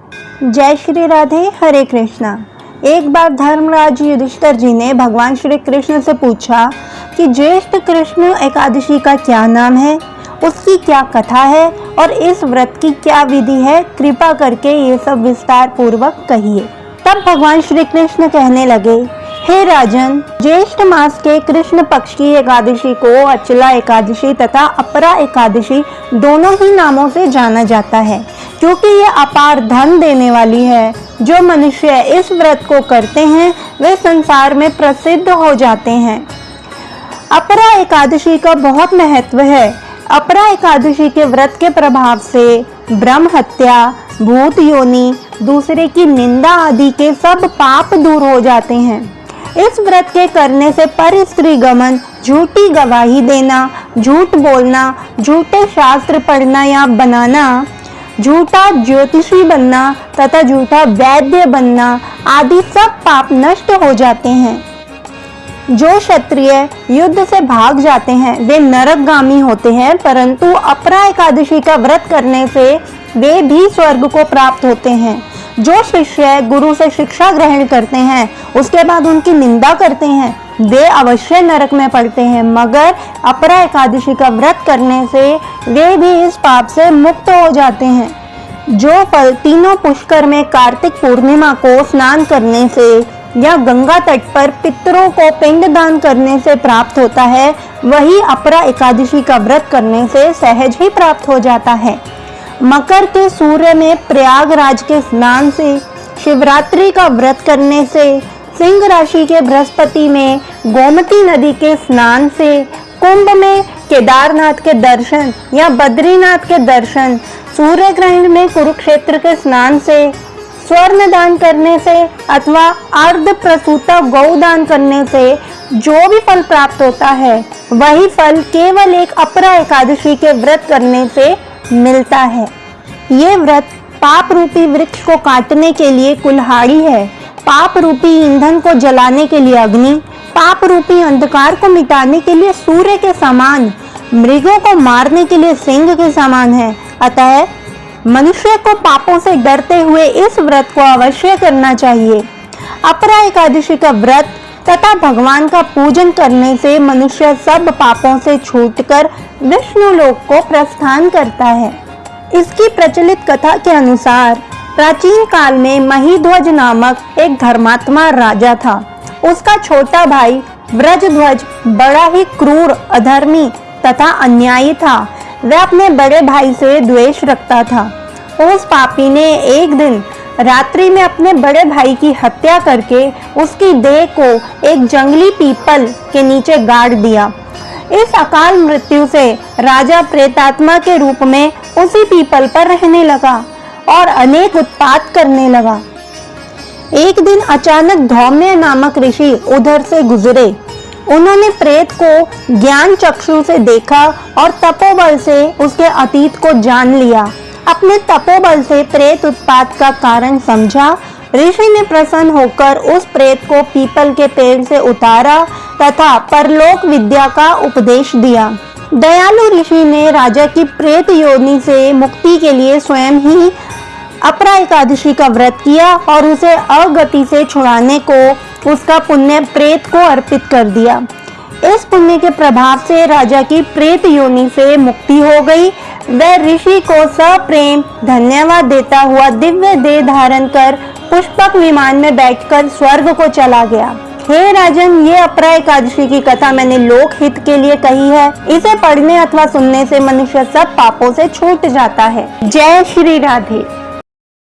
जय श्री राधे, हरे कृष्णा। एक बार धर्मराज युधिष्ठिर जी ने भगवान श्री कृष्ण से पूछा कि ज्येष्ठ कृष्ण एकादशी का क्या नाम है, उसकी क्या कथा है और इस व्रत की क्या विधि है, कृपा करके ये सब विस्तार पूर्वक कहिए। तब भगवान श्री कृष्ण कहने लगे, हे राजन, ज्येष्ठ मास के कृष्ण पक्ष की एकादशी को अचला एकादशी तथा अपरा एकादशी दोनों ही नामों से जाना जाता है, क्योंकि ये अपार धन देने वाली है। जो मनुष्य इस व्रत को करते हैं वे संसार में प्रसिद्ध हो जाते हैं। अपरा एकादशी का बहुत महत्व है। अपरा एकादशी के व्रत के प्रभाव से ब्रह्म हत्या, भूत योनि, दूसरे की निंदा आदि के सब पाप दूर हो जाते हैं। इस व्रत के करने से पर स्त्री गमन, झूठी गवाही देना, झूठ बोलना, झूठे शास्त्र पढ़ना या बनाना, झूठा ज्योतिषी बनना तथा झूठा वैद्य बनना आदि सब पाप नष्ट हो जाते हैं। जो क्षत्रिय युद्ध से भाग जाते हैं वे नरकगामी होते हैं, परंतु अपरा एकादशी का व्रत करने से वे भी स्वर्ग को प्राप्त होते हैं। जो शिष्य गुरु से शिक्षा ग्रहण करते हैं उसके बाद उनकी निंदा करते हैं वे अवश्य नरक में पड़ते हैं, मगर अपरा एकादशी का व्रत करने से वे भी इस पाप से मुक्त हो जाते हैं। जो फल तीनों पुष्कर में कार्तिक पूर्णिमा को स्नान करने से या गंगा तट पर पितरों को पिंड दान करने से प्राप्त होता है, वही अपरा एकादशी का व्रत करने से सहज ही प्राप्त हो जाता है। मकर के सूर्य में प्रयागराज के स्नान से, शिवरात्रि का व्रत करने से, सिंह राशि के बृहस्पति में गोमती नदी के स्नान से, कुंभ में केदारनाथ के दर्शन या बद्रीनाथ के दर्शन, सूर्य ग्रहण में कुरुक्षेत्र के स्नान से, स्वर्ण दान करने से अथवा अर्ध प्रसूता गौ दान करने से जो भी फल प्राप्त होता है वही फल केवल एक अपरा एकादशी के व्रत करने से मिलता है। ये व्रत पाप रूपी वृक्ष को काटने के लिए कुल्हाड़ी है, पाप रूपी ईंधन को जलाने के लिए अग्नि, पाप रूपी अंधकार को मिटाने के लिए सूर्य के समान, मृगों को मारने के लिए सिंह के समान है। अतः मनुष्य को पापों से डरते हुए इस व्रत को अवश्य करना चाहिए। अपरा एकादशी का व्रत तथा भगवान का पूजन करने से मनुष्य सब पापों से छूटकर विष्णु लोक को प्रस्थान करता है। इसकी प्रचलित कथा के अनुसार प्राचीन काल में महिध्वज नामक एक धर्मात्मा राजा था। उसका छोटा भाई व्रजध्वज बड़ा ही क्रूर, अधर्मी तथा अन्यायी था। वह अपने बड़े भाई से द्वेष रखता था। उस पापी ने एक दिन रात्रि में अपने बड़े भाई की हत्या करके उसकी देह को एक जंगली पीपल के नीचे गाड़ दिया। इस अकाल मृत्यु से राजा प्रेतात्मा के रूप में उसी पीपल पर रहने लगा और अनेक उत्पात करने लगा। एक दिन अचानक धौम्य नामक ऋषि उधर से गुजरे। उन्होंने प्रेत को ज्ञान चक्षु से देखा और तपोबल से उसके अतीत को जान लिया। अपने तपोबल से प्रेत उत्पात का कारण समझा। ऋषि ने प्रसन्न होकर उस प्रेत को पीपल के पेड़ से उतारा तथा परलोक विद्या का उपदेश दिया। दयालु ऋषि ने राजा की प्रेत योनि से मुक्ति के लिए स्वयं ही अपरा एकादशी का व्रत किया और उसे अगति से छुड़ाने को उसका पुण्य प्रेत को अर्पित कर दिया। इस पुण्य के प्रभाव से राजा की प्रेत योनि से मुक्ति हो गई। वह ऋषि को सप्रेम धन्यवाद देता हुआ दिव्य देह धारण कर पुष्पक विमान में बैठकर स्वर्ग को चला गया। हे राजन, ये अपरा एकादशी की कथा मैंने लोक हित के लिए कही है। इसे पढ़ने अथवा सुनने से मनुष्य सब पापों से छूट जाता है। जय श्री राधे।